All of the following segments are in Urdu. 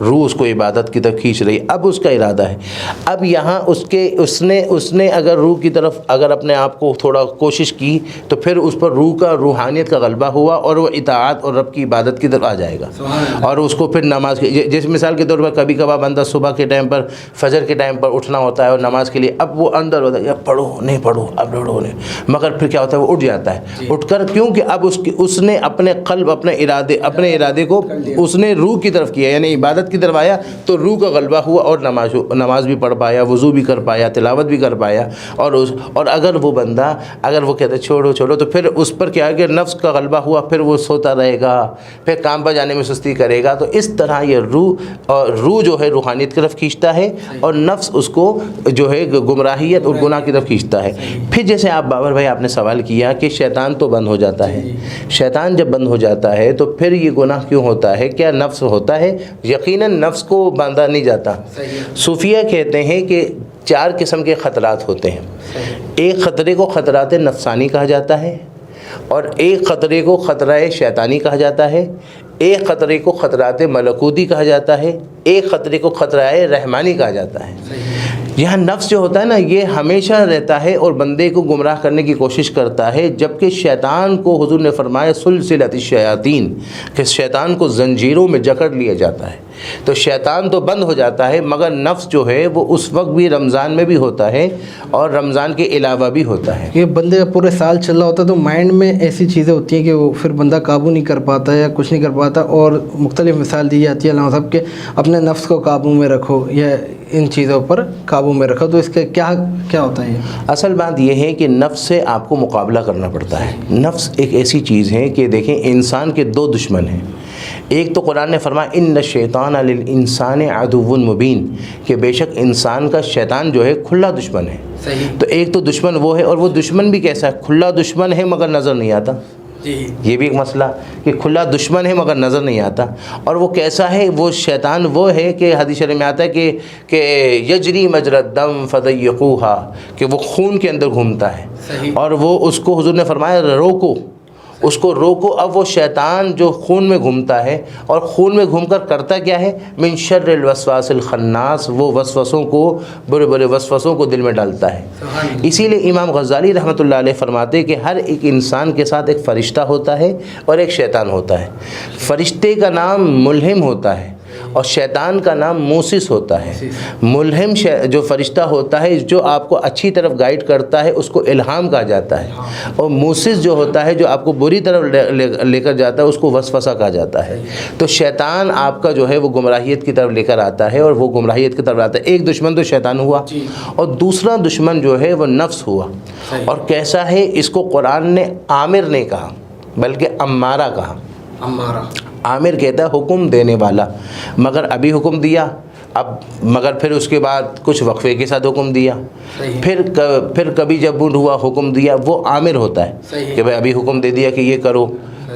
روح اس کو عبادت کی طرف کھینچ رہی ہے، اب اس کا ارادہ ہے. اب یہاں اس نے اگر روح کی طرف اگر اپنے آپ کو تھوڑا کوشش کی تو پھر اس پر روح کا روحانیت کا غلبہ ہوا اور وہ اطاعت اور رب کی عبادت کی طرف آ جائے گا. اور اس کو پھر نماز کی، جس مثال کے طور پر کبھی کبھار بندہ صبح کے ٹائم پر فجر کے ٹائم پر اٹھنا ہوتا ہے اور نماز کے لیے، اب وہ اندر ہوتا ہے یا پڑھو نہیں پڑھو اب پڑھو نہیں، مگر پھر کیا ہوتا ہے وہ اٹھ جاتا ہے اٹھ کر، کیونکہ اب اس نے اپنے قلب اپنے ارادے کو اس نے روح کی طرف کیا، یعنی عبادت کی طرف آیا تو روح کا غلبہ ہوا اور نماز بھی پڑھ پایا، وضو بھی کر پایا، تلاوت بھی کر پایا. اور اگر وہ بندہ اگر وہ کہتا ہے چھوڑو تو پھر اس پر کیا ہے کہ نفس کا غلبہ ہوا، پھر وہ سوتا رہے گا، پھر کام پر جانے میں سستی کرے گا. تو اس طرح یہ روح جو ہے روحانیت کی طرف کھینچتا ہے اور نفس اس کو جو ہے گمراہیت اور گناہ کی طرف کھینچتا ہے. پھر جیسے آپ بابر بھائی آپ نے سوال کیا کہ شیطان تو بند ہو جاتا ہے، شیطان جب بند ہو جاتا ہے تو پھر یہ گناہ کیوں ہوتا ہے؟ کیا نفس ہوتا ہے؟ یقیناً نفس کو باندھا نہیں جاتا. صوفیہ کہتے ہیں کہ 4 قسم کے خطرات ہوتے ہیں. ایک خطرے کو خطرات نفسانی کہا جاتا ہے، اور ایک خطرے کو خطرہ شیطانی کہا جاتا ہے، ایک خطرے کو خطرات ملکوتی کہا جاتا ہے، ایک خطرے کو خطرہ رحمانی کہا جاتا ہے. یہاں نفس جو ہوتا ہے نا یہ ہمیشہ رہتا ہے اور بندے کو گمراہ کرنے کی کوشش کرتا ہے، جبکہ شیطان کو حضور نے فرمایا سلسلۃ الشیاطین کہ شیطان کو زنجیروں میں جکڑ لیا جاتا ہے. تو شیطان تو بند ہو جاتا ہے، مگر نفس جو ہے وہ اس وقت بھی رمضان میں بھی ہوتا ہے اور رمضان کے علاوہ بھی ہوتا ہے. یہ بندے کا پورے سال چل رہا ہوتا ہے تو مائنڈ میں ایسی چیزیں ہوتی ہیں کہ وہ پھر بندہ قابو نہیں کر پاتا یا کچھ نہیں کر پاتا، اور مختلف مثال دی جاتی ہے علامہ صاحب کہ اپنے نفس کو قابو میں رکھو یا ان چیزوں پر قابو میں رکھو. تو اس کا کیا ہوتا ہے؟ اصل بات یہ ہے کہ نفس سے آپ کو مقابلہ کرنا پڑتا ہے. نفس ایک ایسی چیز ہے کہ دیکھیں انسان کے 2 دشمن ہیں. ایک تو قرآن نے فرمایا ان الشیطان للانسان عدو مبین کہ بے شک انسان کا شیطان جو ہے کھلا دشمن ہے. تو ایک تو دشمن وہ ہے، اور وہ دشمن بھی کیسا ہے؟ کھلا دشمن ہے مگر نظر نہیں آتا. یہ بھی ایک مسئلہ کہ کھلا دشمن ہے مگر نظر نہیں آتا. اور وہ کیسا ہے؟ وہ شیطان وہ ہے کہ حدیث شریف میں آتا ہے کہ یجری مجری الدم فضیقوها کہ وہ خون کے اندر گھومتا ہے. اور وہ اس کو حضور نے فرمایا روکو، اس کو روکو. اب وہ شیطان جو خون میں گھومتا ہے اور خون میں گھوم کر کرتا کیا ہے؟ من شر الوسواس الخناس، وہ وسوسوں کو برے برے وسوسوں کو دل میں ڈالتا ہے. اسی لیے امام غزالی رحمۃ اللہ علیہ فرماتے ہیں کہ ہر ایک انسان کے ساتھ ایک فرشتہ ہوتا ہے اور ایک شیطان ہوتا ہے. فرشتے کا نام ملہم ہوتا ہے اور شیطان کا نام موسس ہوتا ہے. ملہم جو فرشتہ ہوتا ہے جو آپ کو اچھی طرف گائیڈ کرتا ہے اس کو الہام کہا جاتا ہے، اور موسس جو ہوتا ہے جو آپ کو بری طرف لے کر جاتا ہے اس کو وسوسہ کہا جاتا ہے. تو شیطان آپ کا جو ہے وہ گمراہیت کی طرف لے کر آتا ہے اور وہ گمراہیت کی طرف آتا ہے. ایک دشمن تو شیطان ہوا اور دوسرا دشمن جو ہے وہ نفس ہوا. اور کیسا ہے؟ اس کو قرآن نے عامر نہیں کہا بلکہ امارہ کہا. عامر کہتا ہے حکم دینے والا، مگر ابھی حکم دیا مگر پھر اس کے بعد کچھ وقفے کے ساتھ حکم دیا، پھر کبھی جب موڈ ہوا حکم دیا. وہ عامر ہوتا ہے کہ بھائی ابھی حکم دے دیا کہ یہ کرو،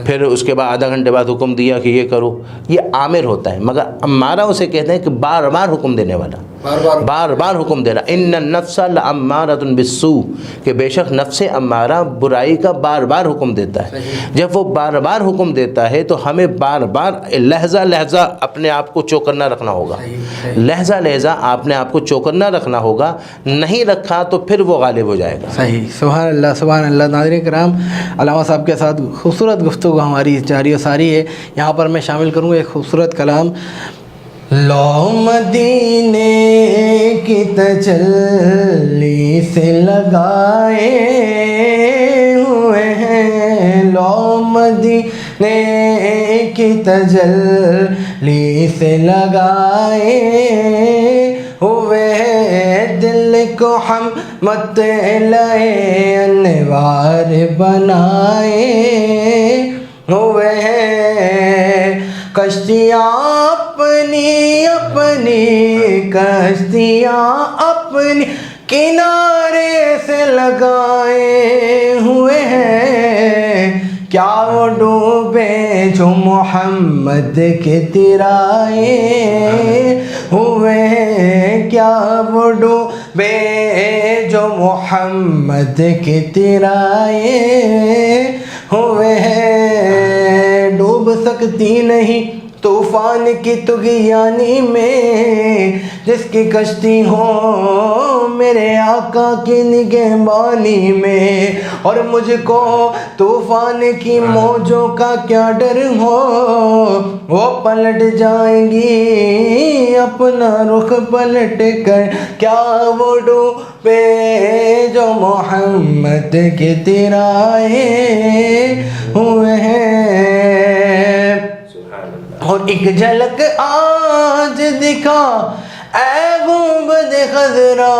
پھر اس کے بعد آدھا گھنٹے بعد حکم دیا کہ یہ کرو. یہ عامر ہوتا ہے. مگر امارہ اسے کہتے ہیں کہ بار بار حکم دینے والا، بار بار حکم دے رہا. ان النفس لامارۃ بالسوء کہ بے شک نفس امارہ برائی کا بار بار حکم دیتا ہے. جب وہ بار بار حکم دیتا ہے تو ہمیں بار بار لہجہ لہجہ اپنے آپ کو چوکنا رکھنا ہوگا. لہجہ لہجہ آپ نے آپ کو چوکنا رکھنا ہوگا، نہیں رکھا تو پھر وہ غالب ہو جائے گا. صحیح. سبحان اللہ سبحان اللہ. ناظرین کرام، علامہ صاحب کے ساتھ خوبصورت گفتگو ہماری جاری و ساری ہے. یہاں پر میں شامل کروں گا ایک خوبصورت کلام. لو مدینے کی تجلی سے لگائے ہوئے ہیں، لو مدینے کی تجلی سے لگائے ہوئے ہیں، دل کو ہم مطلع انوار بنائے ہوئے ہیں. کشتیاں اپنی اپنی کشتیاں اپنی کنارے سے لگائے ہوئے ہیں، کیا وہ ڈوبے جو محمد کے ترائے ہوئے ہیں، کیا وہ ڈوبے جو محمد کے تیرائے ہوئے ہیں، ڈوب سکتی نہیں طوفان کی طغیانی میں، جس کی کشتی ہو میرے آقا کی نگہبانی میں، اور مجھ کو طوفان کی موجوں کا کیا ڈر ہو، وہ پلٹ جائیں گی اپنا رخ پلٹ کر، کیا وہ ڈوبے جو محمد کے تیرائے ہوئے ہیں۔ اور ایک جھلک آج دکھا اے گنبد خضرا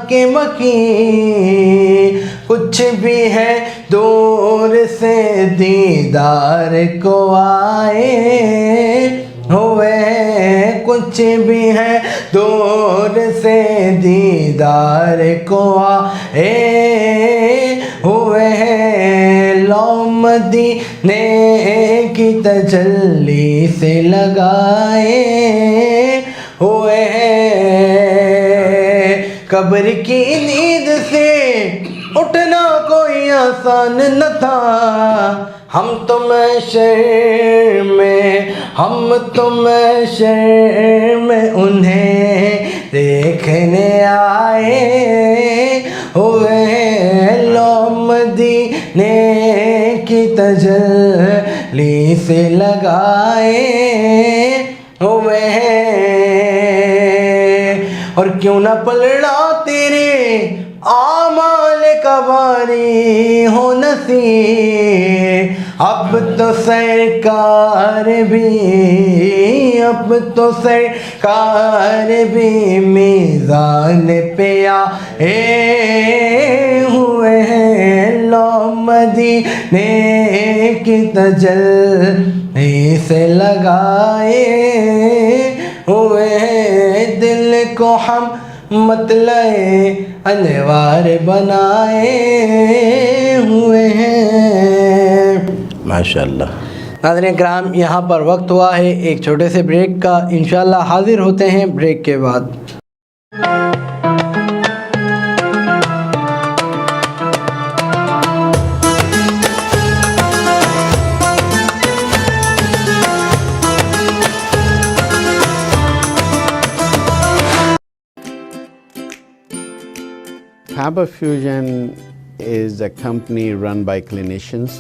کے مکین، کچھ بھی ہے دور سے دیدار کو آئے ہوئے، کچھ بھی ہے دور سے دیدار کو آئے ہوئے ہیں، لو مدینے کی تجلی سے لگائے ہوئے ہیں، قبر کی نیند سے اٹھنا کوئی آسان نہ تھا، ہم تو محشر میں انہیں دیکھنے آئے ہوئے ہیں، لو مدینے کی تجلی سے لگائے ہوئے ہیں، اور کیوں نہ پلڑا تیرے اعمال کا باری ہو نصیب، اب تو سرکار بھی میزان پہ آئے ہوئے ہیں، لو مدینے کی تجلی سے لگائے ہوئے ہیں، دل کو ہم مطلع انوار بنائے ہوئے ہیں۔ ماشاءاللہ۔ ناظرین کرام، یہاں پر وقت ہوا ہے ایک چھوٹے سے بریک کا، انشاءاللہ حاضر ہوتے ہیں بریک کے بعد۔ Faber Fusion is a company run by clinicians.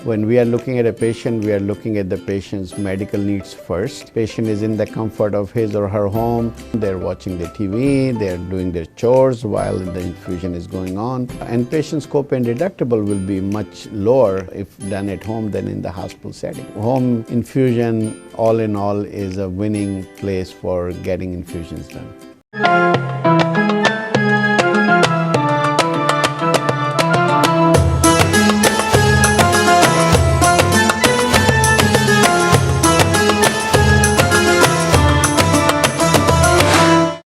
When we are looking at a patient, we are looking at the patient's medical needs first. Patient is in the comfort of his or her home. They're watching the TV, they're doing their chores while the infusion is going on. And patient's copay deductible will be much lower if done at home than in the hospital setting. Home infusion, all in all, is a winning place for getting infusions done.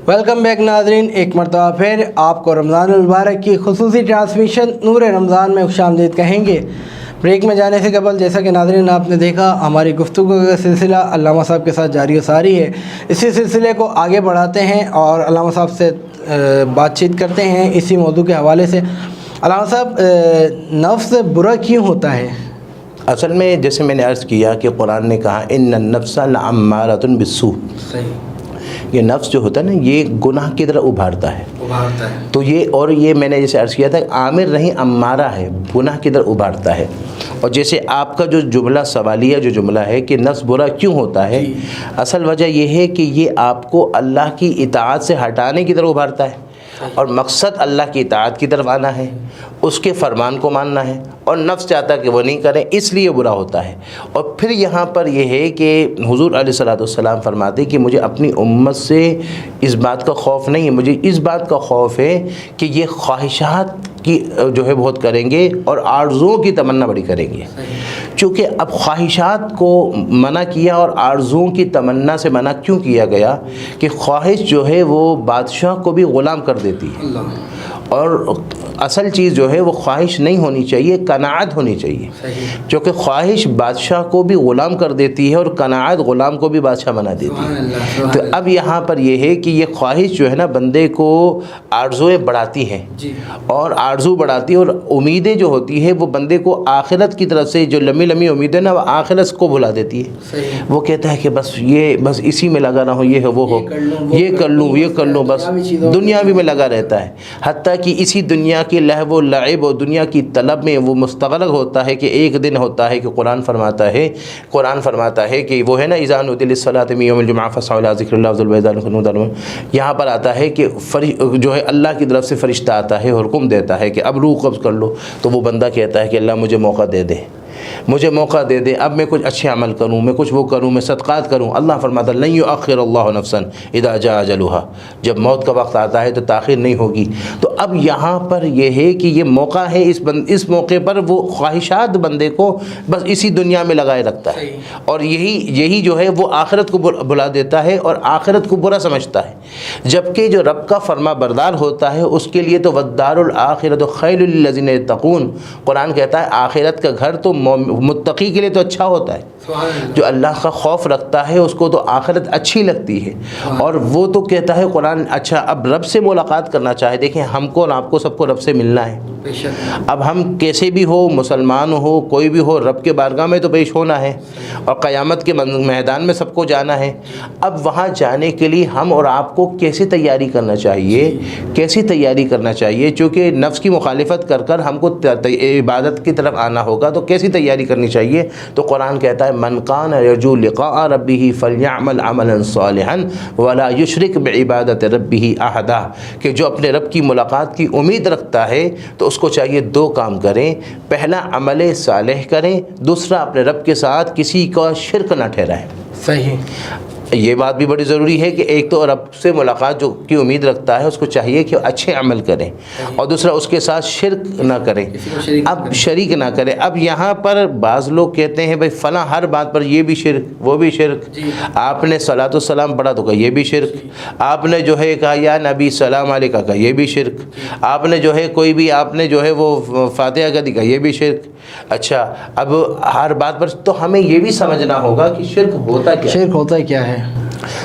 Welcome back ناظرین، ایک مرتبہ پھر آپ کو رمضان المبارک کی خصوصی ٹرانسمیشن نور رمضان میں خوش آمدید کہیں گے۔ بریک میں جانے سے قبل جیسا کہ ناظرین آپ نے دیکھا، ہماری گفتگو کا سلسلہ علامہ صاحب کے ساتھ جاری و ساری ہے۔ اسی سلسلے کو آگے بڑھاتے ہیں اور علامہ صاحب سے بات چیت کرتے ہیں اسی موضوع کے حوالے سے۔ علامہ صاحب، نفس برا کیوں ہوتا ہے؟ اصل میں جیسے میں نے عرض کیا کہ قرآن نے کہا ان النفس لعمارۃ بالسوء، صحیح، یہ نفس جو ہوتا ہے نا یہ گناہ کی طرح ابھارتا ہے۔ تو یہ میں نے جیسے عرض کیا تھا عامر نہیں امارہ ہے، گناہ کی طرح ابھارتا ہے۔ اور جیسے آپ کا جو جملہ سوالیہ جو جملہ ہے کہ نفس برا کیوں ہوتا ہے، اصل وجہ یہ ہے کہ یہ آپ کو اللہ کی اطاعت سے ہٹانے کی طرف ابھارتا ہے، اور مقصد اللہ کی اطاعت کی طرف آنا ہے، اس کے فرمان کو ماننا ہے، اور نفس چاہتا کہ وہ نہیں کریں، اس لیے برا ہوتا ہے۔ اور پھر یہاں پر یہ ہے کہ حضور علیہ الصلوۃ والسلام فرماتے کہ مجھے اپنی امت سے اس بات کا خوف نہیں ہے، مجھے اس بات کا خوف ہے کہ یہ خواہشات کی جو ہے بہت کریں گے اور آرزوؤں کی تمنا بڑی کریں گے، چونکہ اب خواہشات کو منع کیا اور آرزوؤں کی تمنا سے منع کیوں کیا گیا کہ خواہش جو ہے وہ بادشاہ کو بھی غلام کر دیتی ہے، اور اصل چیز جو ہے وہ خواہش نہیں ہونی چاہیے، قناعت ہونی چاہیے، کیونکہ خواہش بادشاہ کو بھی غلام کر دیتی ہے اور قناعت غلام کو بھی بادشاہ بنا دیتی ہے۔ تو اب یہاں پر یہ ہے کہ یہ خواہش جو ہے نا بندے کو آرزویں بڑھاتی ہیں، اور آرزو بڑھاتی ہے، اور امیدیں جو ہوتی ہے وہ بندے کو آخرت کی طرف سے جو لمبی لمبی امیدیں نا وہ آخرت کو بھلا دیتی ہے۔ وہ کہتا ہے کہ بس اسی میں لگا رہوں، یہ ہے وہ ہو، یہ کر لوں، بس دنیاوی میں لگا رہتا ہے، حتیٰ کہ اسی دنیا کی لہو و لعب اور دنیا کی طلب میں وہ مستغرق ہوتا ہے کہ ایک دن ہوتا ہے کہ قرآن فرماتا ہے کہ وہ ہے نا اذا نودی للصلاۃ من یوم الجمعہ فاسعوا الی ذکر اللہ وذروا البیع، یہاں پر آتا ہے کہ جو ہے اللہ کی طرف سے فرشتہ آتا ہے، حکم دیتا ہے کہ اب روح قبض کر لو، تو وہ بندہ کہتا ہے کہ اللہ مجھے موقع دے دے، اب میں کچھ اچھے عمل کروں، میں کچھ وہ کروں، میں صدقات کروں۔ اللہ فرماتا ہے لن یؤخر اللہ نفسا اذا جاء اجلها، جب موت کا وقت آتا ہے تو تاخیر نہیں ہوگی۔ تو اب یہاں پر یہ ہے کہ یہ موقع ہے، اس موقع پر وہ خواہشات بندے کو بس اسی دنیا میں لگائے رکھتا ہے، اور یہی جو ہے وہ آخرت کو بھلا دیتا ہے اور آخرت کو برا سمجھتا ہے، جبکہ جو رب کا فرما بردار ہوتا ہے اس کے لیے تو والدار الآخرۃ خیر للذین یتقون، قرآن کہتا ہے آخرت کا گھر تو متقی کے لیے تو اچھا ہوتا ہے، جو اللہ کا خوف رکھتا ہے اس کو تو آخرت اچھی لگتی ہے، اور وہ تو کہتا ہے قرآن اچھا اب رب سے ملاقات کرنا چاہے۔ دیکھیں ہم کو اور آپ کو سب کو رب سے ملنا ہے، اب ہم کیسے بھی ہو، مسلمان ہو کوئی بھی ہو، رب کے بارگاہ میں تو پیش ہونا ہے، اور قیامت کے میدان میں سب کو جانا ہے۔ اب وہاں جانے کے لیے ہم اور آپ کو کیسے تیاری کرنا چاہیے، چونکہ نفس کی مخالفت کر ہم کو عبادت کی طرف آنا ہوگا، تو کیسی تیاری کرنی چاہیے؟ تو قرآن کہتا ہے من کان یرجو لقاء ربہ فلیعمل عملا صالحا ولا یشرک بعبادۃ ربہ احدا، کہ جو اپنے رب کی ملاقات کی امید رکھتا ہے تو اس کو چاہیے دو کام کریں، پہلا عمل صالح کریں، دوسرا اپنے رب کے ساتھ کسی کا شرک نہ ٹھہرائیں۔ صحیح، یہ بات بھی بڑی ضروری ہے کہ ایک تو رب سے ملاقات جو کی امید رکھتا ہے اس کو چاہیے کہ اچھے عمل کریں، اور دوسرا اس کے ساتھ شرک نہ کریں، اب شریک نہ کریں۔ اب یہاں پر بعض لوگ کہتے ہیں بھائی فلاں ہر بات پر یہ بھی شرک وہ بھی شرک، آپ نے صلاۃ والسلام پڑھا تو کہا یہ بھی شرک، آپ نے جو ہے کہا یا نبی سلام علیکہ کہا یہ بھی شرک، آپ نے جو ہے کوئی بھی آپ نے جو ہے وہ فاتحہ کا دکھا یہ بھی شرک۔ اچھا اب ہر بات پر تو ہمیں یہ بھی سمجھنا ہوگا کہ شرک ہوتا کیا ہے،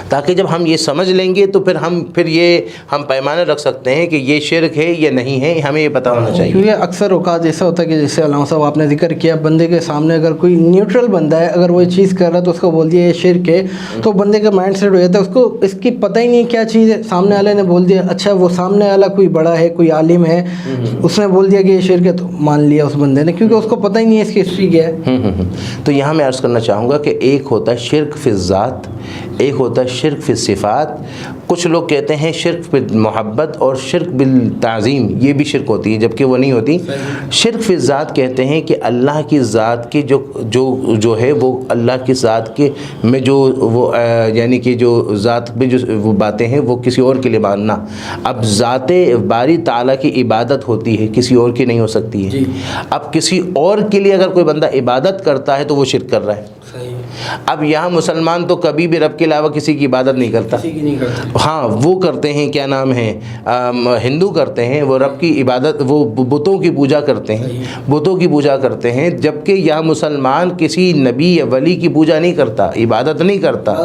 تاکہ جب ہم یہ سمجھ لیں گے تو پھر یہ ہم پیمانے رکھ سکتے ہیں کہ یہ شرک ہے یا نہیں ہے، ہمیں یہ پتہ ہونا چاہیے۔ کیونکہ اکثر اوقات ایسا ہوتا ہے کہ جیسے علامہ صاحب آپ نے ذکر کیا، بندے کے سامنے اگر کوئی نیوٹرل بندہ ہے، اگر وہ چیز کر رہا ہے تو اس کو بول دیا یہ شرک ہے، تو بندے کا مائنڈ سیٹ ہو جاتا ہے، اس کو اس کی پتہ ہی نہیں کیا چیز ہے، سامنے والے نے بول دیا، اچھا وہ سامنے والا کوئی بڑا ہے کوئی عالم ہے، اس نے بول دیا کہ یہ شرک ہے تو مان لیا اس بندے نے، کیونکہ اس کو پتہ ہی نہیں ہے اس کی ہسٹری کیا ہے۔ تو یہاں میں عرض کرنا چاہوں گا کہ ایک ہوتا ہے شرک فی الذات، ایک ہوتا ہے شرک فی الصفات۔ کچھ لوگ کہتے ہیں شرک بالمحبت اور شرک بالتعظیم، یہ بھی شرک ہوتی ہے جبکہ وہ نہیں ہوتی۔ شرک فی الذات کہتے ہیں کہ اللہ کی ذات کی جو ہے وہ اللہ کی ذات کے میں جو وہ یعنی کہ جو ذات میں جو وہ باتیں ہیں وہ کسی اور کے لیے ماننا۔ اب ذات باری تعالیٰ کی عبادت ہوتی ہے، کسی اور کی نہیں ہو سکتی ہے۔ اب کسی اور کے لیے اگر کوئی بندہ عبادت کرتا ہے تو وہ شرک کر رہا ہے۔ اب یہاں مسلمان تو کبھی بھی رب کے علاوہ کسی کی عبادت نہیں کرتا، ہاں وہ کرتے ہیں، کیا نام ہے، ہندو کرتے ہیں، وہ رب کی عبادت، وہ بتوں کی پوجا کرتے ہیں، جبکہ یہاں مسلمان کسی نبی یا ولی کی پوجا نہیں کرتا، عبادت نہیں کرتا،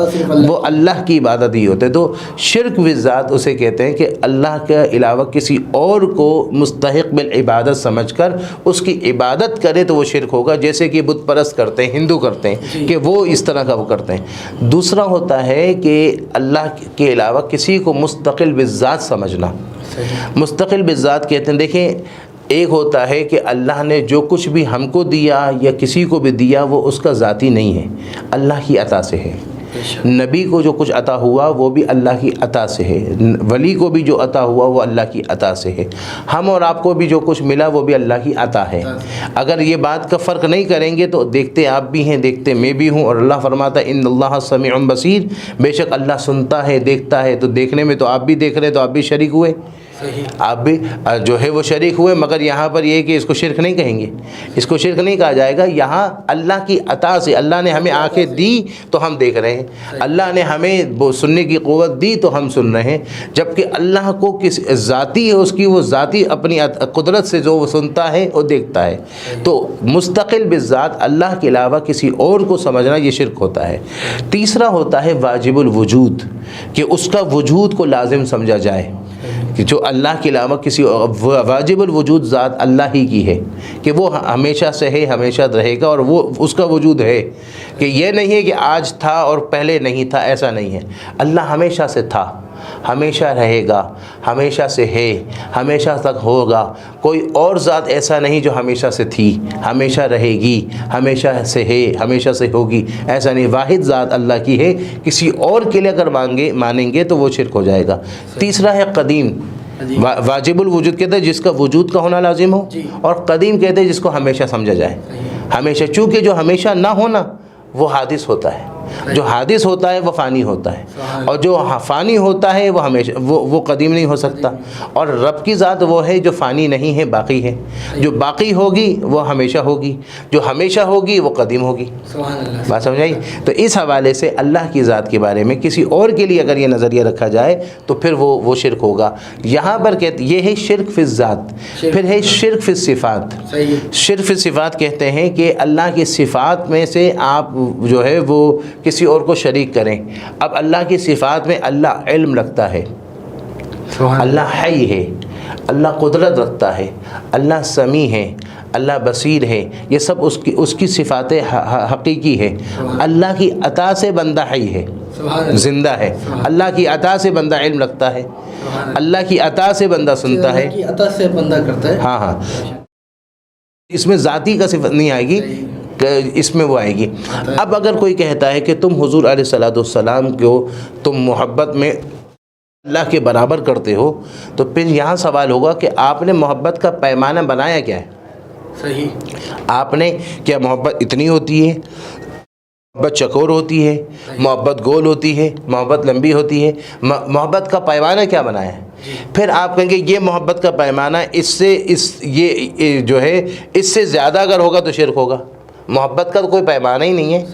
وہ اللہ کی عبادت ہی ہوتے۔ تو شرک بالذات اسے کہتے ہیں کہ اللہ کے علاوہ کسی اور کو مستحق بالعبادت سمجھ کر اس کی عبادت کرے تو وہ شرک ہوگا، جیسے کہ بت پرست کرتے ہیں، ہندو کرتے ہیں کہ وہ اس طرح کا وہ کرتے ہیں۔ دوسرا ہوتا ہے کہ اللہ کے علاوہ کسی کو مستقل بالذات سمجھنا۔ مستقل بالذات کہتے ہیں، دیکھیں ایک ہوتا ہے کہ اللہ نے جو کچھ بھی ہم کو دیا یا کسی کو بھی دیا وہ اس کا ذاتی نہیں ہے، اللہ کی عطا سے ہے۔ نبی کو جو کچھ عطا ہوا وہ بھی اللہ کی عطا سے ہے، ولی کو بھی جو عطا ہوا وہ اللہ کی عطا سے ہے، ہم اور آپ کو بھی جو کچھ ملا وہ بھی اللہ کی عطا ہے۔ اگر یہ بات کا فرق نہیں کریں گے تو دیکھتے آپ بھی ہیں، دیکھتے میں بھی ہوں، اور اللہ فرماتا ہے ان اللہ سمیع بصیر، بے شک اللہ سنتا ہے دیکھتا ہے، تو دیکھنے میں تو آپ بھی دیکھ رہے تو آپ بھی شریک ہوئے۔ آپ بھی جو ہے وہ شریک ہوئے، مگر یہاں پر یہ ہے کہ اس کو شرک نہیں کہیں گے، اس کو شرک نہیں کہا جائے گا۔ یہاں اللہ کی عطا سے، اللہ نے ہمیں آنکھیں دی تو ہم دیکھ رہے ہیں، اللہ نے ہمیں وہ سننے کی قوت دی تو ہم سن رہے ہیں، جبکہ اللہ کو کس ذاتی ہے، اس کی وہ ذاتی اپنی قدرت سے جو وہ سنتا ہے اور دیکھتا ہے، تو مستقل بالذات اللہ کے علاوہ کسی اور کو سمجھنا یہ شرک ہوتا ہے۔ تیسرا ہوتا ہے واجب الوجود، کہ اس کا وجود کو لازم سمجھا جائے، کہ جو اللہ کے علاوہ کسی واجب الوجود ذات اللہ ہی کی ہے، کہ وہ ہمیشہ سے ہے، ہمیشہ رہے گا، اور وہ اس کا وجود ہے، کہ یہ نہیں ہے کہ آج تھا اور پہلے نہیں تھا، ایسا نہیں ہے۔ اللہ ہمیشہ سے تھا، ہمیشہ رہے گا، ہمیشہ سے ہے، ہمیشہ تک ہوگا۔ کوئی اور ذات ایسا نہیں جو ہمیشہ سے تھی، ہمیشہ رہے گی، ہمیشہ سے ہے، ہمیشہ سے ہوگی، ایسا نہیں۔ واحد ذات اللہ کی ہے، کسی اور کے لیے اگر مانیں گے تو وہ شرک ہو جائے گا۔ تیسرا ہے قدیم، واجب الوجود کہتے ہیں جس کا وجود کا ہونا لازم ہو، اور قدیم کہتے ہیں جس کو ہمیشہ سمجھا جائے، ہمیشہ، چونکہ جو ہمیشہ نہ ہونا وہ حادث ہوتا ہے، جو حادث ہوتا ہے وہ فانی ہوتا ہے، اور جو فانی ہوتا ہے وہ ہمیشہ وہ قدیم نہیں ہو سکتا۔ اور رب کی ذات وہ ہے جو فانی نہیں ہے، باقی ہے، جو باقی ہوگی وہ ہمیشہ ہوگی، جو ہمیشہ ہوگی وہ قدیم ہوگی۔ بات سمجھائی؟ تو اس حوالے سے اللہ کی ذات کے بارے میں کسی اور کے لیے اگر یہ نظریہ رکھا جائے تو پھر وہ شرک ہوگا۔ یہاں پر یہ ہے شرک فی الذات، پھر ہے شرک فی الصفات۔ شرک فی الصفات کہتے ہیں کہ اللہ کی صفات میں سے آپ جو ہے وہ کسی اور کو شریک کریں۔ اب اللہ کی صفات میں اللہ علم رکھتا ہے، اللہ حی ہے، اللہ قدرت رکھتا ہے، اللہ سمیع ہے، اللہ بصیر ہے، یہ سب اس کی صفات حقیقی ہے۔ اللہ کی عطا سے بندہ حی ہے، زندہ ہے، اللہ کی عطا سے بندہ علم رکھتا ہے، اللہ کی عطا سے بندہ سنتا ہے، اللہ کی عطا سے بندہ کرتا ہے۔ ہاں ہاں، اس میں ذاتی کا صفت نہیں آئے گی، اس میں وہ آئے گی۔ اب اگر کوئی کہتا ہے کہ تم حضور علیہ الصلوۃ والسلام کو تم محبت میں اللہ کے برابر کرتے ہو، تو پھر یہاں سوال ہوگا کہ آپ نے محبت کا پیمانہ بنایا کیا ہے؟ صحیح، آپ نے کیا محبت اتنی ہوتی ہے، محبت چکور ہوتی ہے، محبت گول ہوتی ہے، محبت لمبی ہوتی ہے، محبت کا پیمانہ کیا بنایا ہے؟ پھر آپ کہیں گے یہ محبت کا پیمانہ یہ جو ہے اس سے زیادہ اگر ہوگا تو شرک ہوگا۔ محبت کا تو کوئی پیمانہ ہی نہیں ہے۔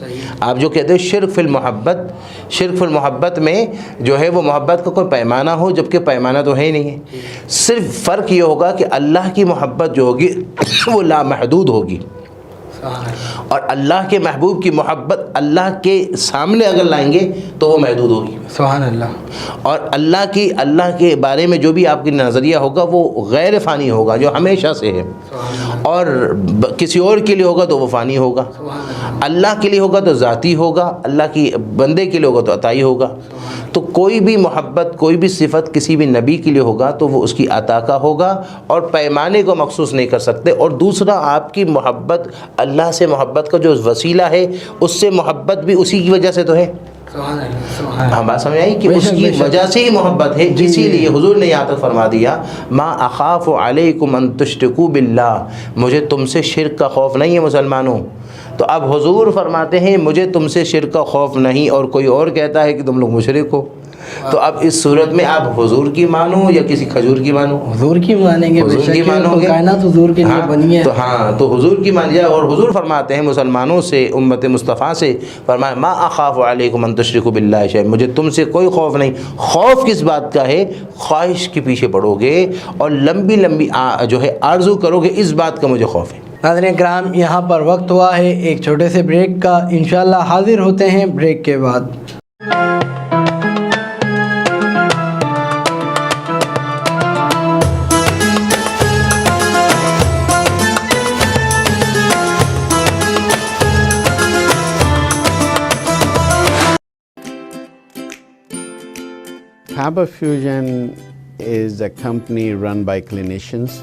آپ جو کہتے ہیں شرک فی المحبت، شرک فی المحبت میں جو ہے وہ محبت کا کوئی پیمانہ ہو، جبکہ پیمانہ تو ہے ہی نہیں ہے۔ صرف فرق یہ ہوگا کہ اللہ کی محبت جو ہوگی وہ لامحدود ہوگی، اور اللہ کے محبوب کی محبت اللہ کے سامنے اگر لائیں گے تو وہ محدود ہوگی۔ سبحان اللہ۔ اور اللہ کے بارے میں جو بھی آپ کی نظریہ ہوگا وہ غیر فانی ہوگا، جو ہمیشہ سے ہے، اور کسی اور کے لیے ہوگا تو وہ فانی ہوگا۔ اللہ کے لیے ہوگا تو ذاتی ہوگا، اللہ کی بندے کے لیے ہوگا تو عطائی ہوگا۔ تو کوئی بھی محبت، کوئی بھی صفت کسی بھی نبی کے لیے ہوگا تو وہ اس کی عطا کا ہوگا، اور پیمانے کو مخصوص نہیں کر سکتے۔ اور دوسرا، آپ کی محبت، اللہ سے محبت کا جو وسیلہ ہے اس سے محبت بھی اسی کی وجہ سے تو ہے۔ ہم بات سمجھ آئی کہ اس کی وجہ سے ہی محبت ہے، اسی لیے حضور نے یہاں تک فرما دیا ما اخاف علیکم ان تشرکوا باللہ، مجھے تم سے شرک کا خوف نہیں ہے مسلمانوں۔ تو اب حضور فرماتے ہیں مجھے تم سے شرک کا خوف نہیں، اور کوئی اور کہتا ہے کہ تم لوگ مشرک ہو، تو اب اس صورت میں آپ حضور کی مانو یا کسی کھجور کی مانو؟ حضور کی مانیں گے، حضور کی مانو گے، کائنات حضور کے لیے بنی ہے۔ تو حضور کی مان جائے۔ اور حضور فرماتے ہیں مسلمانوں سے، امت مصطفیٰ سے فرمایا ما اخاف علیکم ان تشرکوا باللہ شیئا، مجھے تم سے کوئی خوف نہیں۔ خوف کس بات کا ہے؟ خواہش کے پیچھے پڑو گے اور لمبی لمبی جو ہے آرزو کرو گے، اس بات کا مجھے خوف ہے۔ ناظرین کرام، یہاں پر وقت ہوا ہے ایک چھوٹے سے بریک کا، انشاءاللہ حاضر ہوتے ہیں بریک کے بعد۔ Faber Fusion is a company run by clinicians.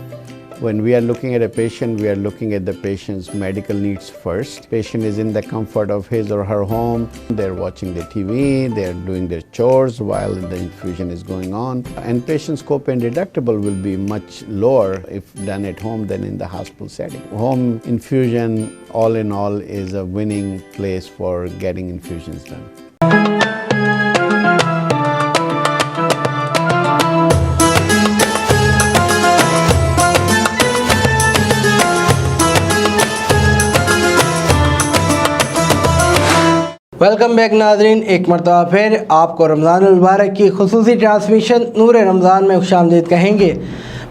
When we are looking at a patient, we are looking at the patient's medical needs first. Patient is in the comfort of his or her home. They're watching the TV, they're doing their chores while the infusion is going on. And patient's copay deductible will be much lower if done at home than in the hospital setting. Home infusion, all in all, is a winning place for getting infusions done. Welcome back ناظرین، ایک مرتبہ پھر آپ کو رمضان المبارک کی خصوصی ٹرانسمیشن نور رمضان میں خوش آمدید کہیں گے۔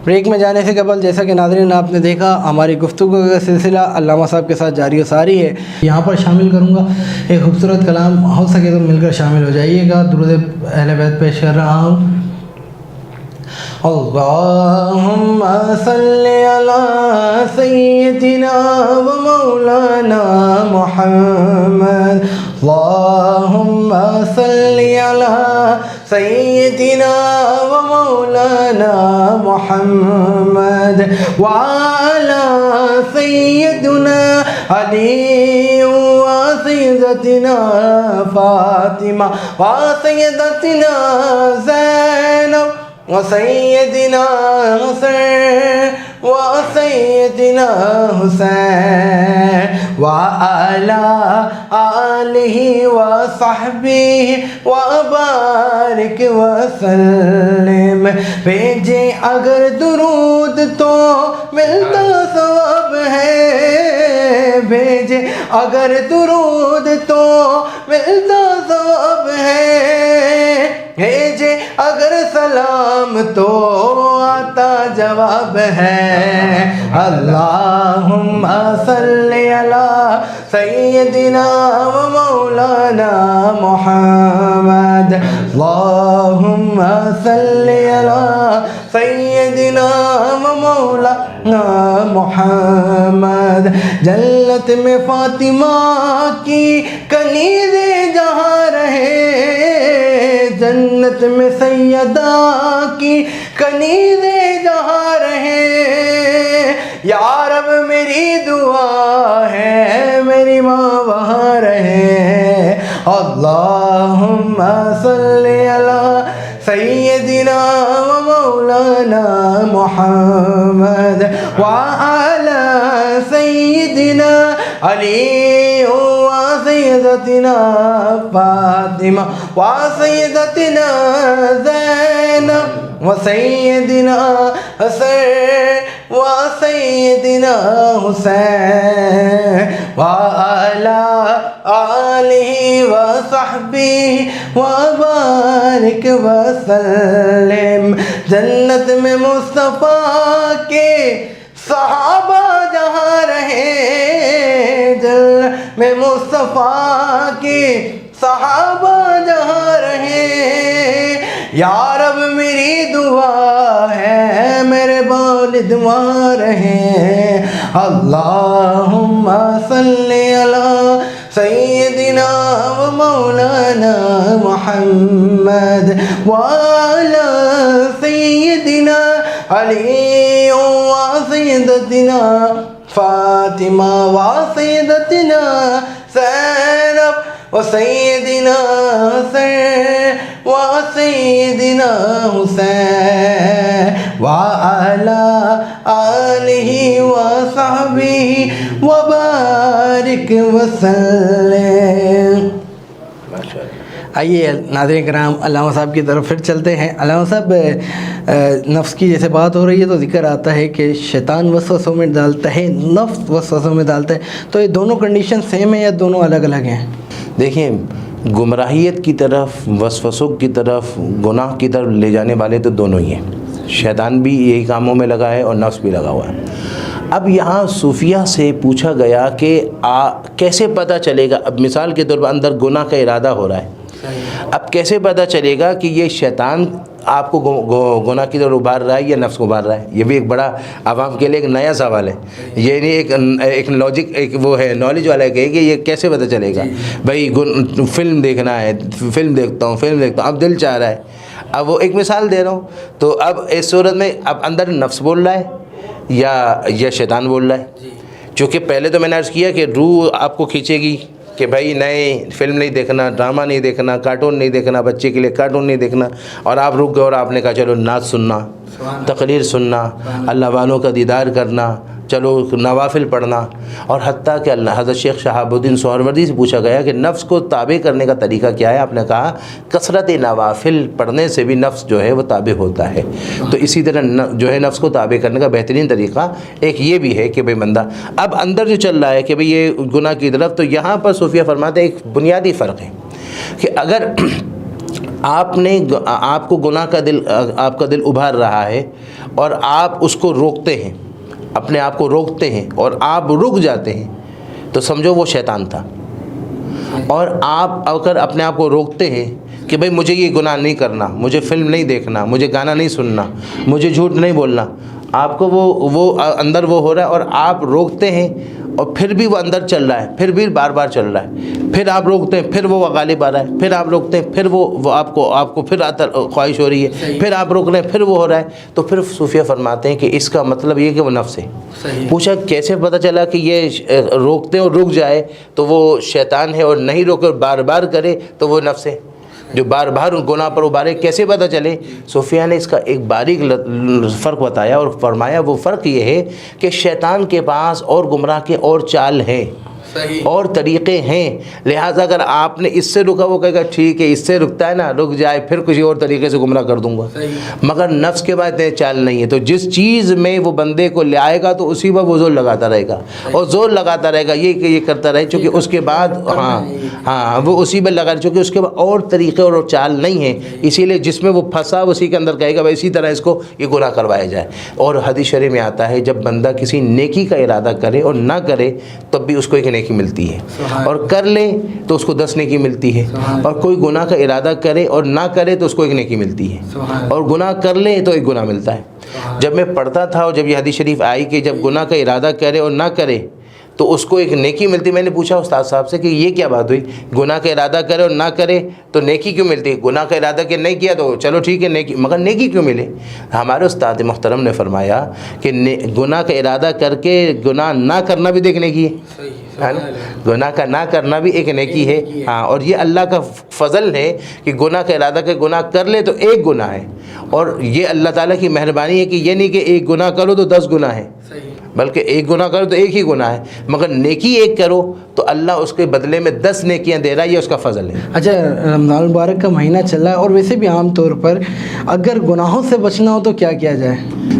بریک میں جانے سے قبل جیسا کہ ناظرین آپ نے دیکھا، ہماری گفتگو کا سلسلہ علامہ صاحب کے ساتھ جاری و ساری ہے۔ یہاں پر شامل کروں گا ایک خوبصورت کلام، ہو سکے تو مل کر شامل ہو جائیے گا۔ درود اہل بیت پیش کر رہا ہوں۔ اللہم صلی علی سیدنا و مولانا محمد، اللہم صلی علی سیدنا و مولانا محمد وعلی سیدنا علی و سیدتنا فاطمہ و سیدتنا زینب وسیدنا حسین وسیدنا حسین وعلی آلہ وصحبہ وبارک وسلم۔ بھیجے اگر درود تو ملتا ثواب ہے، بھیجے اگر درود تو ملتا ثواب ہے، بھیجے اگر سلام تو آتا جواب ہے۔ اللہم صلی علی سیدنا و مولانا محمد، اللہم صلی علی سیدنا و مولانا محمد۔ جنت میں فاطمہ کی کنیزیں جہاں رہے، جنت میں سیدہ کی کنیزیں جہاں رہے، یا رب میری دعا ہے میری ماں وہاں رہے۔ اللہم صلی علی سیدنا و مولانا محمد وعلی سیدنا علی و سیدتنا فاطمہ و سیدتنا زینب و سیدنا حسین و سیدنا حسین وعلی آلہ و صحبہ وبارک وسلم۔ جنت میں مصطفیٰ کے صحابہ جہاں رہے، جنت میں مصطفیٰ کے صحابہ جہاں رہے، یا رب میری دعا ہے میرے والد وہاں رہے۔ اللہم صلی علی سیدنا و مولانا محمد وعلی سیدنا علی و سیدتنا فاطمہ و سیدتنا زینب و سیدنا حسین و سیدنا حسین وعلی آلہ و صحبہ وبارک وسلم۔ آئیے ناظرین کرام علامہ صاحب کی طرف پھر چلتے ہیں۔ علامہ صاحب، نفس کی جیسے بات ہو رہی ہے تو ذکر آتا ہے کہ شیطان وسوسوں میں ڈالتا ہے، نفس وسوسوں میں ڈالتا ہے، تو یہ دونوں کنڈیشن سیم ہیں یا دونوں الگ الگ ہیں؟ دیکھیں، گمراہیت کی طرف، وسوسوں کی طرف، گناہ کی طرف لے جانے والے تو دونوں ہی ہیں۔ شیطان بھی یہی کاموں میں لگا ہے اور نفس بھی لگا ہوا ہے۔ اب یہاں صوفیہ سے پوچھا گیا کہ کیسے پتہ چلے گا، اب مثال کے طور پر اندر گناہ کا ارادہ ہو رہا ہے، اب کیسے پتہ چلے گا کہ یہ شیطان آپ کو گناہ کی طرف ابھار رہا ہے یا نفس کو ابھار رہا ہے؟ یہ بھی ایک بڑا عوام کے لیے ایک نیا سوال ہے، یہ نہیں ایک لاجک، ایک وہ ہے نالج والا ہے کہ یہ کیسے پتہ چلے گا؟ بھائی فلم دیکھنا ہے، فلم دیکھتا ہوں، اب دل چاہ رہا ہے، اب وہ ایک مثال دے رہا ہوں، تو اب اس صورت میں اب اندر نفس بول رہا ہے یا شیطان بول رہا ہے؟ چونکہ پہلے تو میں نے عرض کیا کہ روح آپ کو کھینچے گی کہ بھائی نئے فلم نہیں دیکھنا، ڈرامہ نہیں دیکھنا، کارٹون نہیں دیکھنا، بچے کے لیے کارٹون نہیں دیکھنا، اور آپ رک گئے اور آپ نے کہا چلو نعت سننا، تقریر سننا، اللہ والوں کا دیدار کرنا، چلو نوافل پڑھنا، اور حتیٰ کہ حضرت شیخ شہاب الدین سہروردی سے پوچھا گیا کہ نفس کو تابع کرنے کا طریقہ کیا ہے؟ آپ نے کہا کثرت نوافل پڑھنے سے بھی نفس جو ہے وہ تابع ہوتا ہے۔ تو اسی طرح جو ہے نفس کو تابع کرنے کا بہترین طریقہ ایک یہ بھی ہے کہ بھئی بندہ اب اندر جو چل رہا ہے کہ بھئی یہ گناہ کی طرف، تو یہاں پر صوفیہ فرماتے ہیں ایک بنیادی فرق ہے کہ اگر آپ کو گناہ کا دل، آپ کا دل ابھار رہا ہے اور آپ اس کو روکتے ہیں، اپنے آپ کو روکتے ہیں اور آپ رک جاتے ہیں، تو سمجھو وہ شیطان تھا۔ اور آپ اگر اپنے آپ کو روکتے ہیں کہ بھئی مجھے یہ گناہ نہیں کرنا، مجھے فلم نہیں دیکھنا، مجھے گانا نہیں سننا، مجھے جھوٹ نہیں بولنا، آپ کو وہ اندر وہ ہو رہا ہے اور آپ روکتے ہیں، اور پھر بھی وہ اندر چل رہا ہے، پھر بھی بار بار چل رہا ہے، پھر آپ روکتے ہیں، پھر وہ غالب آ رہا ہے، پھر آپ روکتے ہیں، پھر وہ آپ کو پھر خواہش ہو رہی ہے، پھر آپ روک رہے ہیں، پھر وہ ہو رہا ہے، تو پھر صوفیہ فرماتے ہیں کہ اس کا مطلب یہ کہ وہ نفس ہے۔ پوچھا کیسے پتہ چلا کہ یہ روکتے اور رک جائے تو وہ شیطان ہے، اور نہیں روکے اور بار بار کرے تو وہ نفس ہے جو بار بار گناہ پر ابھارے؟ کیسے پتہ چلے؟ صوفیہ نے اس کا ایک باریک فرق بتایا اور فرمایا وہ فرق یہ ہے کہ شیطان کے پاس اور گمراہ کے اور چال ہیں اور طریقے ہیں، لہٰذا اگر آپ نے اس سے رکا وہ کہے گا ٹھیک ہے، اس سے رکتا ہے نا، رک جائے، پھر کسی اور طریقے سے گمراہ کر دوں گا۔ مگر نفس کے بعد اتنے چال نہیں ہے، تو جس چیز میں وہ بندے کو لے آئے گا تو اسی پر وہ زور لگاتا رہے گا، اور زور لگاتا رہے گا، یہ کرتا رہے، چونکہ اس کے بعد وہ اسی پر لگا، چونکہ اس کے بعد اور طریقے اور چال نہیں ہیں، اسی لیے جس میں وہ پھنسا اسی کے اندر کہے گا اسی طرح اس کو یہ گناہ کروایا جائے۔ اور حدیث شریف میں آتا ہے جب بندہ کسی نیکی کا ارادہ کرے اور نہ کرے تب بھی اس کو ایک نیکی ملتی ہے، اور کر لے تو اس کو 10 نیکی ملتی ہے، اور کوئی گناہ کا ارادہ کرے اور نہ کرے تو اس کو ایک نیکی ملتی ہے، اور گناہ کر لے تو ایک گناہ ملتا ہے۔ جب میں پڑھتا تھا اور جب یہ حدیث شریف آئی کہ جب گناہ کا ارادہ کرے اور نہ کرے تو اس کو ایک نیکی ملتی، میں نے پوچھا استاد صاحب سے کہ یہ کیا بات ہوئی، گناہ کا ارادہ کرے اور نہ کرے تو نیکی کیوں ملتی؟ گناہ کا ارادہ کہ نہیں کیا تو چلو ٹھیک ہے نیکی، مگر نیکی کیوں ملے؟ ہمارے استاد محترم نے فرمایا کہ گناہ کا ارادہ کر کے گناہ نہ کرنا بھی دیکھنے کی ہے نا، گناہ کا نہ کرنا بھی ایک نیکی ہے، ہاں، اور یہ اللہ کا فضل ہے کہ گناہ کا ارادہ کہ گناہ کر لے تو ایک گناہ ہے، اور یہ اللہ تعالیٰ کی مہربانی ہے کہ یہ نہیں کہ ایک گناہ کرو تو 10 گناہ ہے، بلکہ ایک گناہ کرو تو ایک ہی گناہ ہے، مگر نیکی ایک کرو تو اللہ اس کے بدلے میں 10 نیکیاں دے رہا ہے، یہ اس کا فضل ہے۔ اچھا، رمضان المبارک کا مہینہ چل رہا ہے اور ویسے بھی عام طور پر اگر گناہوں سے بچنا ہو تو کیا کیا جائے؟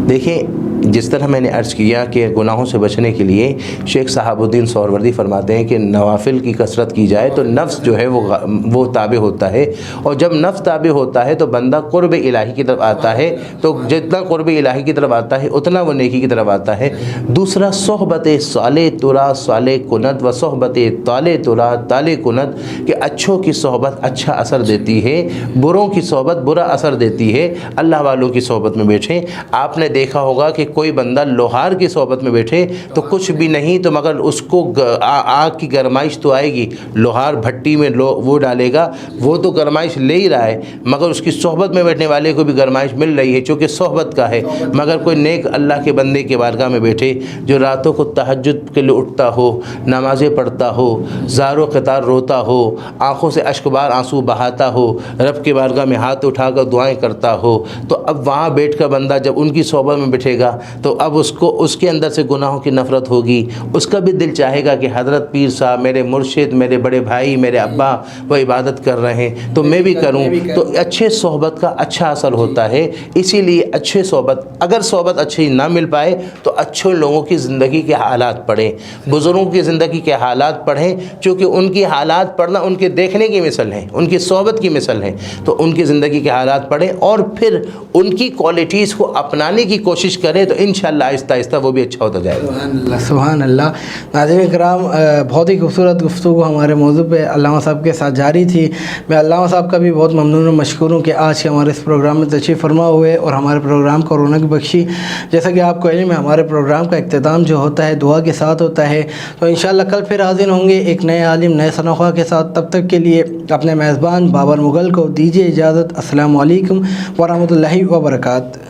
دیکھیں جس طرح میں نے عرض کیا کہ گناہوں سے بچنے کے لیے شیخ صحاب الدین سہروردی فرماتے ہیں کہ نوافل کی کثرت کی جائے تو نفس جو ہے وہ تابع ہوتا ہے، اور جب نفس تابع ہوتا ہے تو بندہ قرب الہی کی طرف آتا ہے، تو جتنا قرب الہی کی طرف آتا ہے اتنا وہ نیکی کی طرف آتا ہے۔ دوسرا صحبت صالح ترا صالح کنت و صحبت طالع ترا طالع کنت، کہ اچھوں کی صحبت اچھا اثر دیتی ہے، بروں کی صحبت برا اثر دیتی ہے۔ اللہ والوں کی صحبت میں بیٹھیں۔ آپ نے دیکھا ہوگا کہ کوئی بندہ لوہار کی صحبت میں بیٹھے تو کچھ بھی نہیں، تو مگر اس کو آگ کی گرمائش تو آئے گی، لوہار بھٹی میں وہ ڈالے گا، وہ تو گرمائش لے ہی رہا ہے، مگر اس کی صحبت میں بیٹھنے والے کو بھی گرمائش مل رہی ہے چونکہ صحبت کا ہے۔ مگر کوئی نیک اللہ کے بندے کے بارگاہ میں بیٹھے جو راتوں کو تہجد کے لیے اٹھتا ہو، نمازیں پڑھتا ہو، زار و قطار روتا ہو، آنکھوں سے اشک بار آنسو بہاتا ہو، رب کے بارگاہ میں ہاتھ اٹھا کر دعائیں کرتا ہو، تو اب وہاں بیٹھ کر بندہ جب ان کی صحبت میں بیٹھے گا تو اب اس کے اندر سے گناہوں کی نفرت ہوگی، اس کا بھی دل چاہے گا کہ حضرت پیر صاحب میرے مرشد، میرے بڑے بھائی، میرے ابا وہ عبادت کر رہے ہیں تو میں بھی کروں، تو اچھے صحبت کا اچھا اثر ہوتا ہے۔ اسی لیے اچھے صحبت، اگر صحبت اچھی نہ مل پائے تو اچھے لوگوں کی زندگی کے حالات پڑھیں، بزرگوں کی زندگی کے حالات پڑھیں، چونکہ ان کی حالات پڑھنا ان کے دیکھنے کی مثل ہے، ان کی صحبت کی مثل ہے، تو ان کی زندگی کے حالات پڑھیں اور پھر ان کی کوالٹیز کو اپنانے کی کوشش کریں تو انشاءاللہ آہستہ آہستہ وہ بھی اچھا ہوتا جائے گا۔ سبحان اللہ، سبحان اللہ۔ ناظرین کرام، بہت ہی خوبصورت گفتگو ہمارے موضوع پہ علامہ صاحب کے ساتھ جاری تھی۔ میں علامہ صاحب کا بھی بہت ممنون و مشکور ہوں کہ آج کے ہمارے اس پروگرام میں تشریف فرما ہوئے اور ہمارے پروگرام کو رونق بخشی۔ جیسا کہ آپ کو علم ہے ہمارے پروگرام کا اختتام جو ہوتا ہے دعا کے ساتھ ہوتا ہے، تو انشاءاللہ کل پھر حاضر ہوں گے ایک نئے عالم، نئے ثناخواہ کے ساتھ۔ تب تک کے لیے اپنے میزبان بابر مغل کو دیجیے اجازت۔ السلام علیکم ورحمۃ اللہ وبرکاتہ۔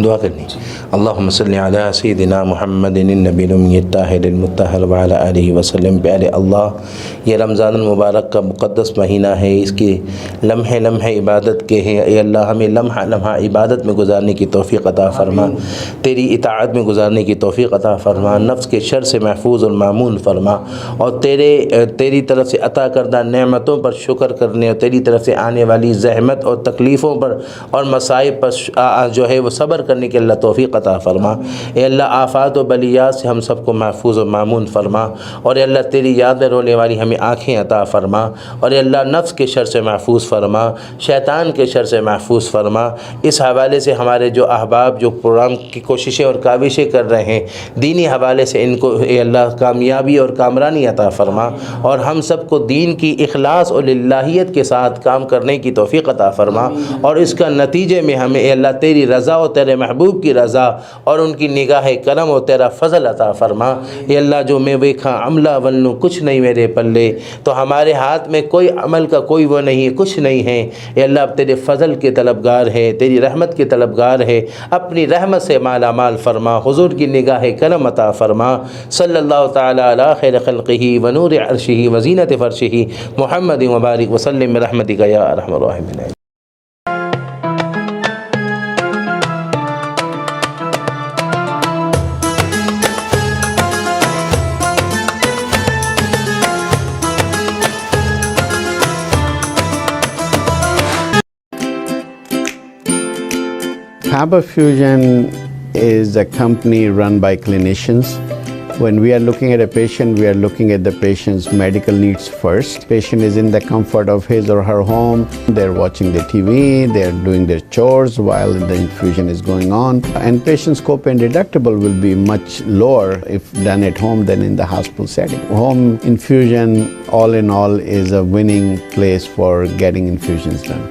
دعا کرنی. اللہم صلی علی سیدنا محمد النبی الامی الطاہر المطہر وعلی آلہ وسلم. پیارے اللہ، یہ رمضان المبارک کا مقدس مہینہ ہے، اس کی لمحے لمحے عبادت کے ہیں. اے اللہ، ہمیں لمحہ لمحہ عبادت میں گزارنے کی توفیق عطا فرما، تیری اطاعت میں گزارنے کی توفیق عطا فرما، نفس کے شر سے محفوظ اور معمون فرما، اور تیری طرف سے عطا کردہ نعمتوں پر شکر کرنے اور تیری طرف سے آنے والی زحمت اور تکلیفوں پر اور مصائب پر جو ہے وہ صبر کرنے کے اللہ توفیق عطا فرما. اے اللہ، آفات و بلیات سے ہم سب کو محفوظ و معمون فرما، اور اے اللہ تیری یاد میں رونے والی ہمیں آنکھیں عطا فرما، اور اے اللہ نفس کے شر سے محفوظ فرما، شیطان کے شر سے محفوظ فرما. اس حوالے سے ہمارے جو احباب جو پروگرام کی کوششیں اور کاوشیں کر رہے ہیں دینی حوالے سے، ان کو اے اللہ کامیابی اور کامرانی عطا فرما، اور ہم سب کو دین کی اخلاص اور للہیت کے ساتھ کام کرنے کی توفیق عطا فرما، اور اس کا نتیجے میں ہمیں اے اللہ تیری رضا اور تیرے محبوب کی رضا اور ان کی نگاہ کرم اور تیرا فضل عطا فرما. اے اللہ، جو میں ویکھا عملہ ولنو کچھ نہیں میرے پلے، تو ہمارے ہاتھ میں کوئی عمل کا کوئی وہ نہیں، کچھ نہیں ہے. اے اللہ، اب تیرے فضل کے طلبگار ہے، تیری رحمت کے طلبگار ہے، اپنی رحمت سے مالا مال فرما، حضور کی نگاہ کرم عطا فرما. صلی اللہ تعالی علی خیر خلقہ و نور عرشہ و زینت فرشہ محمد مبارک وسلم برحمتک یا ارحم الراحمین. Faber Fusion is a company run by clinicians. When we are looking at a patient, we are looking at the patient's medical needs first. Patient is in the comfort of his or her home. They're watching the TV, they're doing their chores while the infusion is going on. And patient's copay deductible will be much lower if done at home than in the hospital setting. Home infusion, all in all, is a winning place for getting infusions done.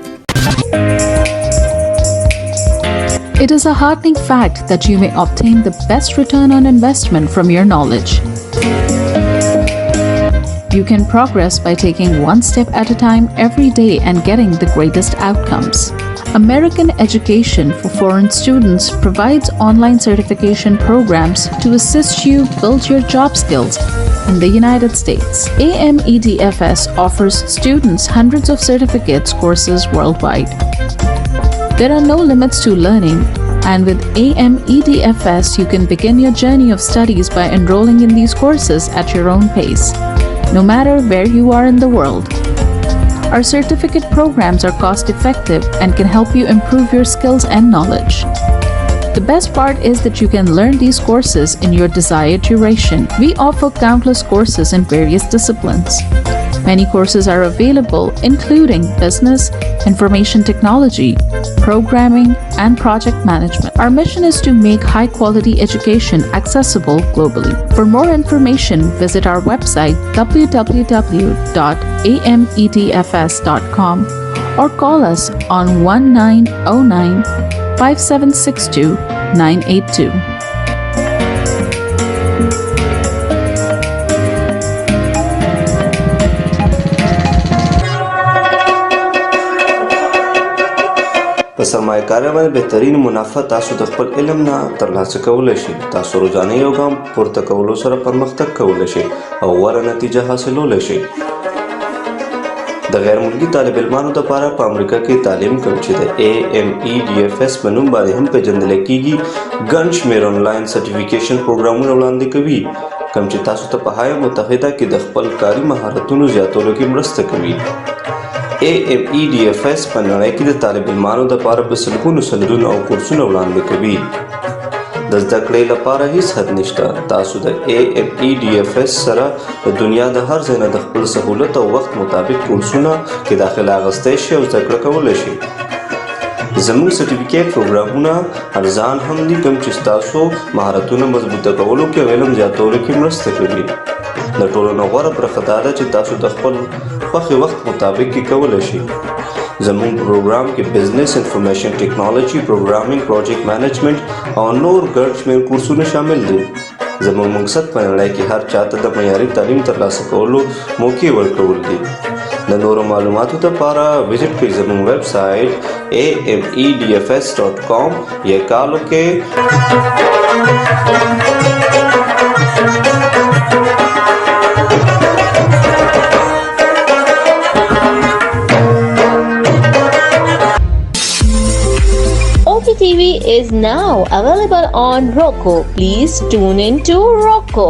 It is a heartening fact that you may obtain the best return on investment from your knowledge. You can progress by taking one step at a time every day and getting the greatest outcomes. American Education for Foreign Students provides online certification programs to assist you build your job skills in the United States. AMEDFS offers students hundreds of certificates courses worldwide. There are no limits to learning, and with AMEDFS, you can begin your journey of studies by enrolling in these courses at your own pace, no matter where you are in the world. Our certificate programs are cost-effective and can help you improve your skills and knowledge. The best part is that you can learn these courses in your desired duration. We offer countless courses in various disciplines. Many courses are available, including business, information technology, programming, and project management. Our mission is to make high-quality education accessible globally. For more information, visit our website www.amedfs.com or call us on 1909-5762-982. په سرمایه کارۍ باندې بهترین منافع تاسو د خپل علم نه ترلاسه کولی شئ. تاسو روزانه یو ګام پورته کولو سره پرمختګ کولی شئ او غوره نتیجه حاصلولی شئ. د غیر ملکي طالب علمانو دپاره په امریکا کې تعلیم کوم چې د AMEDFS په نوم باندې هم پیژندل کیږي ګڼ شمېر آنلاین سرټیفیکیشن پروګرامونه وړاندې کوي کوم چې تاسو ته په هایه متحده کې د خپل کاري مهارتونو زیاتولو کې مرسته کوي. AMEDFS په نړۍ کې د طالب علمانو دپاره په سلګونو سندونه او کورسونه وړاندې کوي. د زده کړې لپاره هیڅ حد نشته. تاسو د AMEDFS سره د دنیا د هر ځای نه د خپل سهولت او وخت مطابق کورسونه کې داخله اخیستی شئ او زده کړه کولی شئ. زموږ سرټیفیکیټ پروګرامونه ارزان هم دي کوم چې ستاسو مهارتونه مضبوطه کولو کې او علم زیاتولو کې مرسته کوي. د ټولو نه غوره برخه دا ده چې تاسو د خپل خوښې وخت مطابق کې کولی شئ. زموږ پروګرام کې بزنس، انفارمیشن ټیکنالوجي، پروګرامینګ، پروجیکټ مینجمنټ او نور ګڼ شمېر کورسونه شامل دي. زموږ مقصد په نړۍ کې هر چاته د معیاري تعلیم ترلاسه کولو موقع ورکول دي. د د نورو معلوماتو لپاره وزټ کړئ زموږ ویب سایټ amedfs.com یا کال وکړئ OTTV is now available on Roku. Please tune in to Roku.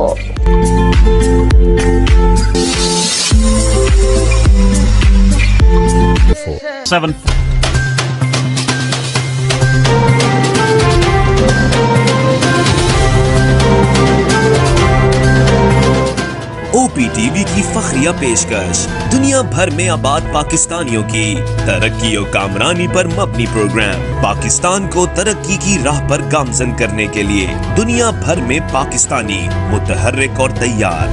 OPTV کی فخریہ پیشکش دنیا بھر میں آباد پاکستانیوں کی ترقی و کامرانی پر مبنی پروگرام پاکستان کو ترقی کی راہ پر گامزن کرنے کے لیے دنیا بھر میں پاکستانی متحرک اور تیار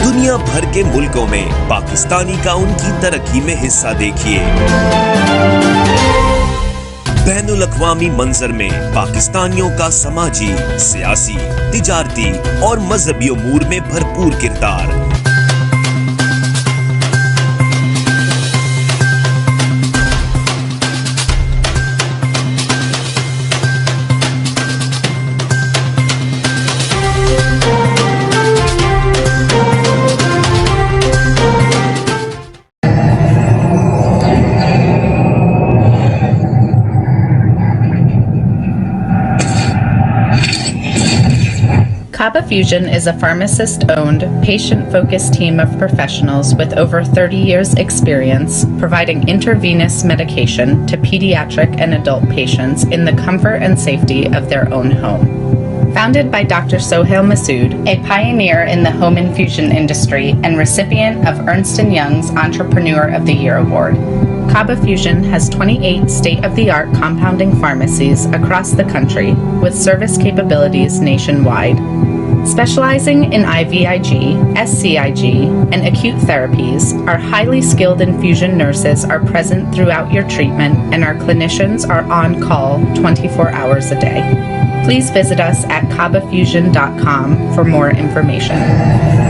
دنیا بھر کے ملکوں میں پاکستانی کا ان کی ترقی میں حصہ دیکھیے بین الاقوامی منظر میں پاکستانیوں کا سماجی، سیاسی، تجارتی اور مذہبی امور میں بھرپور کردار Kaba Fusion is a pharmacist-owned, patient-focused team of professionals with over 30 years' experience providing intravenous medication to pediatric and adult patients in the comfort and safety of their own home. Founded by Dr. Sohail Masood, a pioneer in the home infusion industry and recipient of Ernst & Young's Entrepreneur of the Year Award, Kaba Fusion has 28 state-of-the-art compounding pharmacies across the country with service capabilities nationwide. Specializing in IVIG, SCIG, and acute therapies, our highly skilled infusion nurses are present throughout your treatment and our clinicians are on call 24 hours a day. Please visit us at kabafusion.com for more information.